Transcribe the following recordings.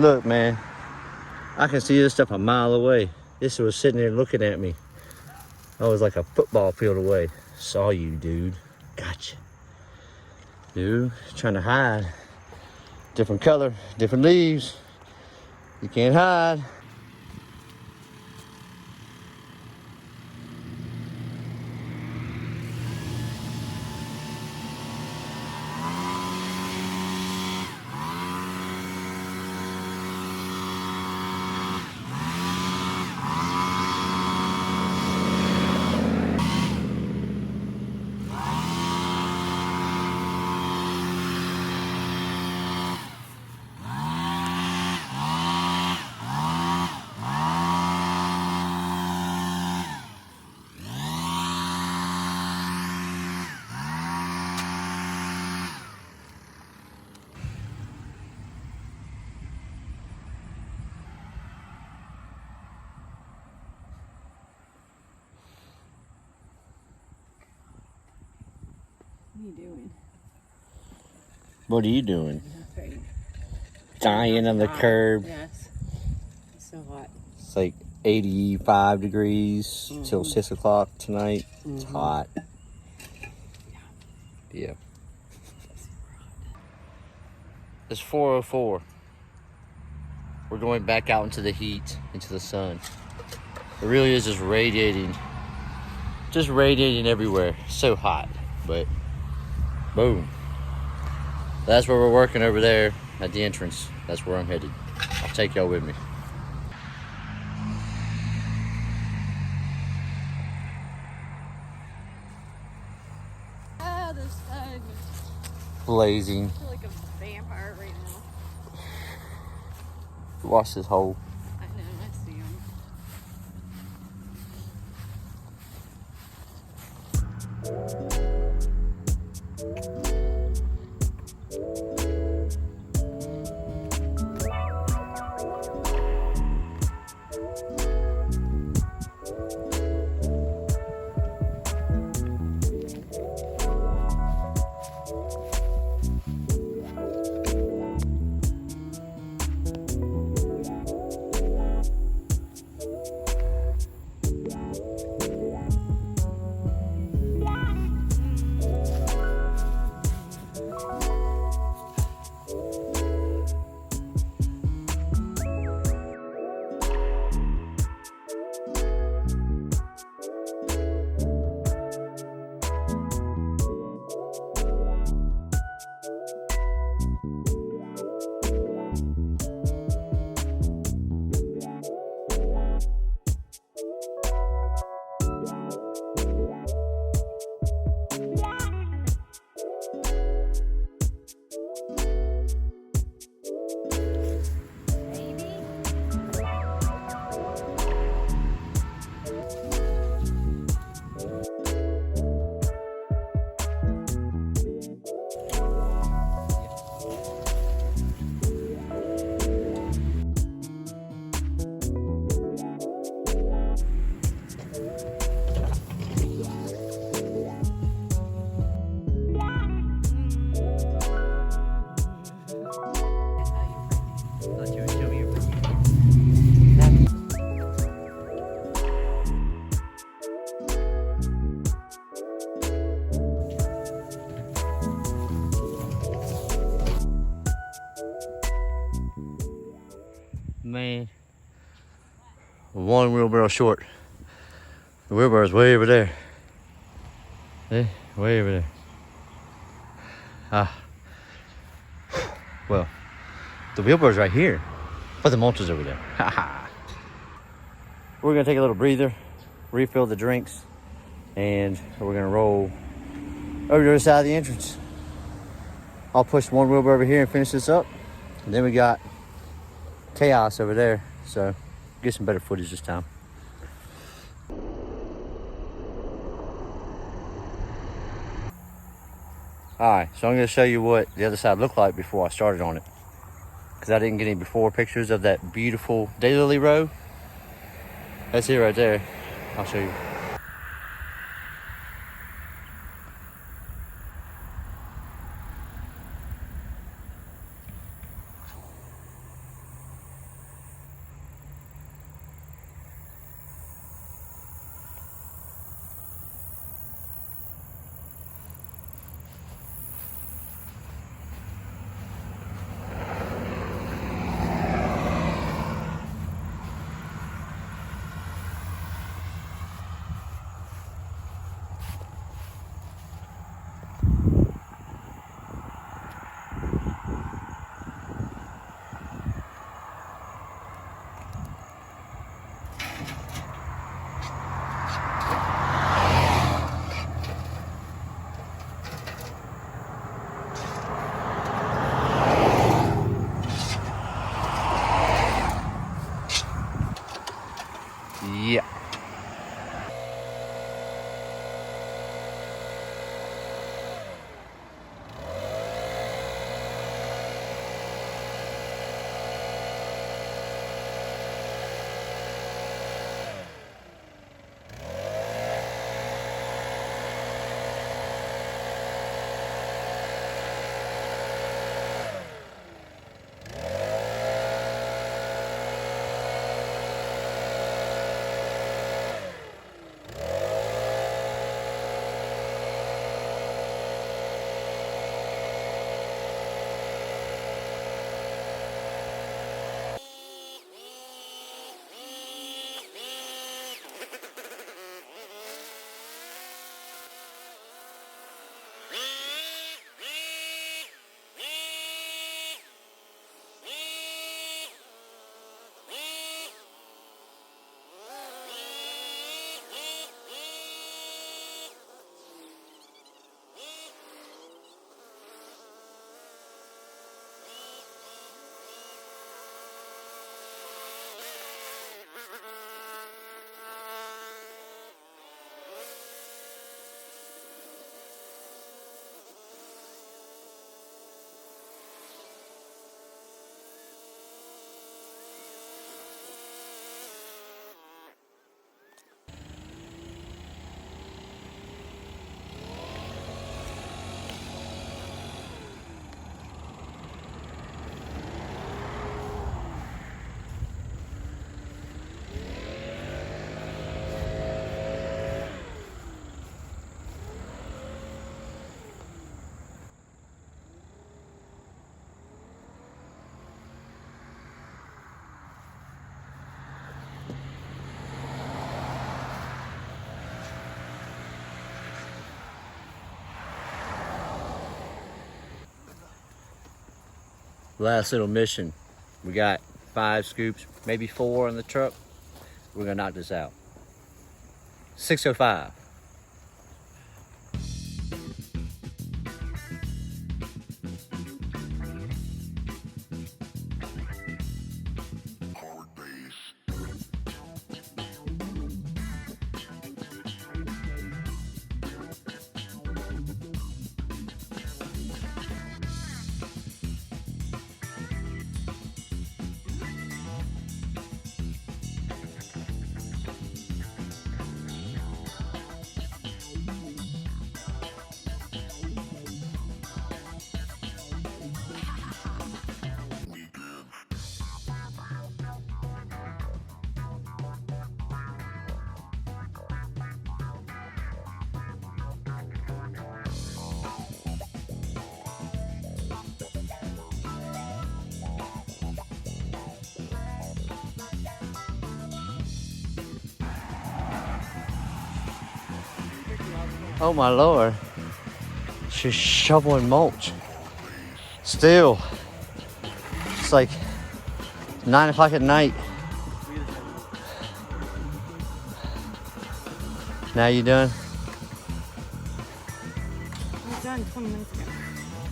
Look, man. I can see this stuff a mile away. This was sitting there looking at me. I was like a football field away. Saw you, dude. Gotcha. Dude, trying to hide. Different color, different leaves. You can't hide. What are you doing? What are you doing? Nothing. Dying on the curb. Yes. It's so hot. It's like 85 degrees till 6 o'clock tonight. It's hot. Yeah. It's 4:04. We're going back out into the heat, into the sun. It really is just radiating everywhere. So hot, but boom. That's where we're working over there at the entrance. That's where I'm headed. I'll take y'all with me. Ah, the sun. Blazing. I feel like a vampire right now. Watch this hole. I know, I see him. Man, one wheelbarrow short. The wheelbarrow's way over there. Eh, way over there. Well, the wheelbarrow's right here, but the mulcher's over there. We're gonna take a little breather, refill the drinks, and we're gonna roll over to the other side of the entrance. I'll push one wheelbarrow over here and finish this up. And then we got chaos over there, so get some better footage this time. Alright, so I'm going to show you what the other side looked like before I started on it, because I didn't get any before pictures of that beautiful daylily row. That's it right there. I'll show you. Last little mission. We got 5 scoops, maybe 4 in the truck. We're gonna knock this out. 6:05. Oh my Lord. She's shoveling mulch. Still. It's like 9 o'clock at night. Now you done? I was done 20 minutes ago.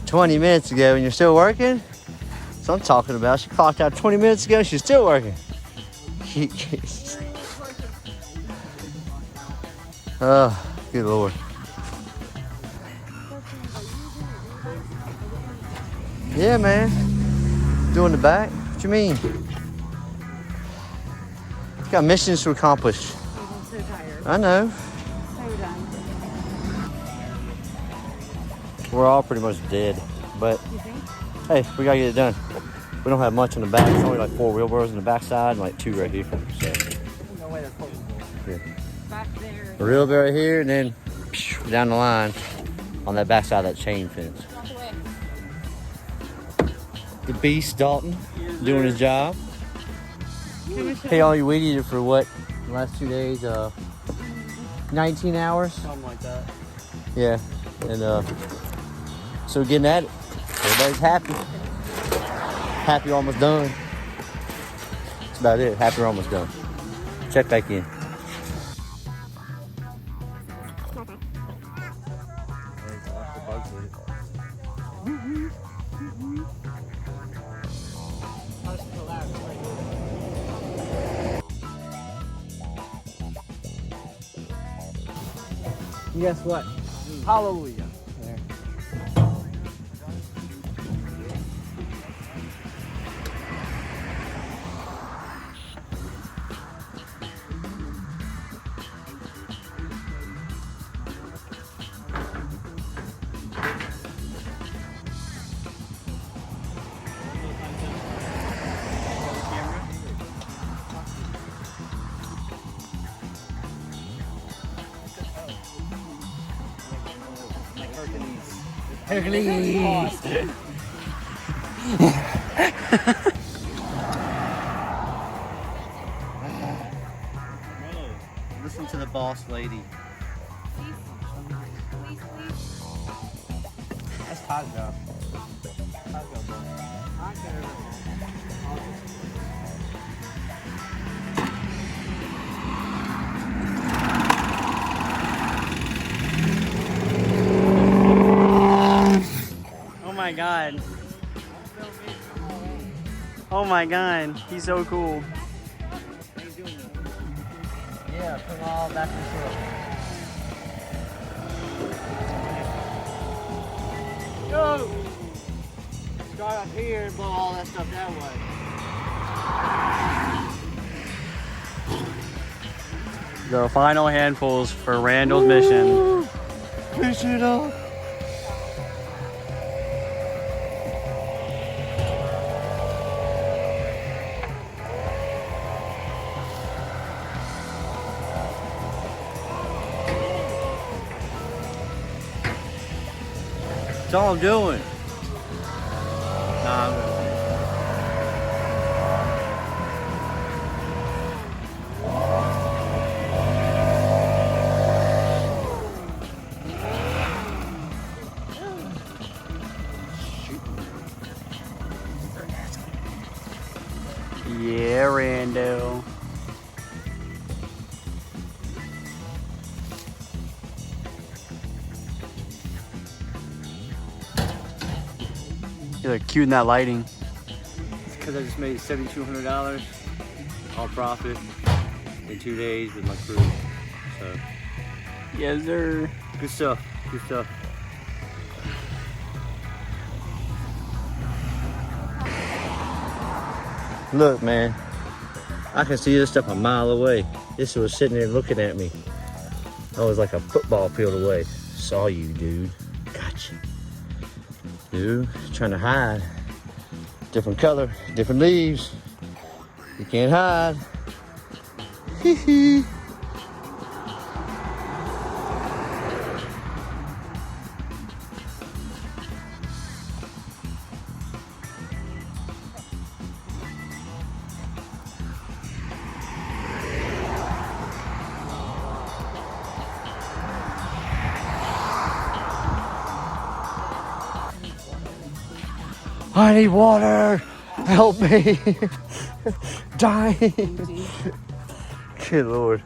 20 minutes ago and you're still working? That's what I'm talking about. She clocked out 20 minutes ago, she's still working. Oh, good Lord. Yeah, man. Doing the back? What you mean? Got missions to accomplish. I'm so tired. I know. So done. We're all pretty much dead, but You think? hey, we gotta get it done. We don't have much in the back. It's only like 4 wheelbarrows in the back side and like 2 right here. So, No way they're close. yeah. Back there. A wheelbarrow right here and then down the line on that back side of that chain fence. Walk away. The beast Dalton doing his job. Hey, all you weed eater for what? The last 2 days, 19 hours. Something like that. Yeah, and so we're getting at it. Everybody's happy. Happy, almost done. That's about it. Happy, we're almost done. Check back in. And guess what? Hallelujah. There. Hercules. Listen to the boss lady. Please, please. That's hot job. Hot job, bro. I care. Oh my god. Oh my god. He's so cool. Yeah, put them all back in the truck. Go! Start up here and blow all that stuff that way. The final handfuls for Randall's mission. Push it up. That's all I'm doing. Nah, I'm gonna... Yeah, Randall. You look cute in that lighting. It's because I just made $7,200 all profit in 2 days with my crew. So, yes, sir. Good stuff. Good stuff. Look, man, I can see this stuff a mile away. This was sitting there looking at me. I was like a football field away. Saw you, dude. Gotcha. Dude, trying to hide. Different color, different leaves. You can't hide. Hee hee. I need water. Help me. Dying. Good Lord.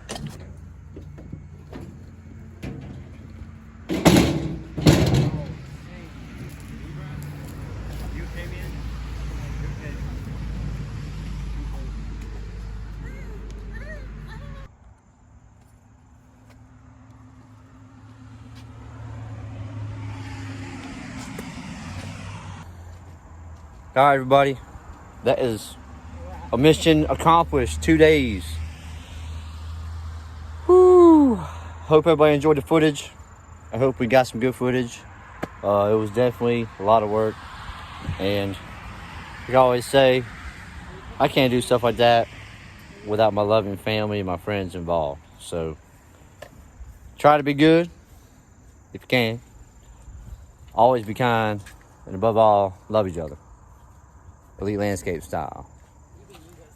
All right, everybody. That is a mission accomplished. 2 days. Woo. Hope everybody enjoyed the footage. I hope we got some good footage. It was definitely a lot of work. And like I always say, I can't do stuff like that without my loving family and my friends involved. So try to be good if you can. Always be kind. And above all, love each other. Elite Landscape style.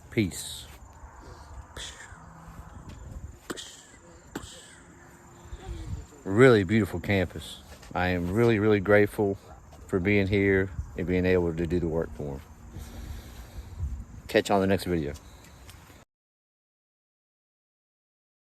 Peace. Really beautiful campus. I am really, really grateful for being here and being able to do the work for them. Catch you on the next video.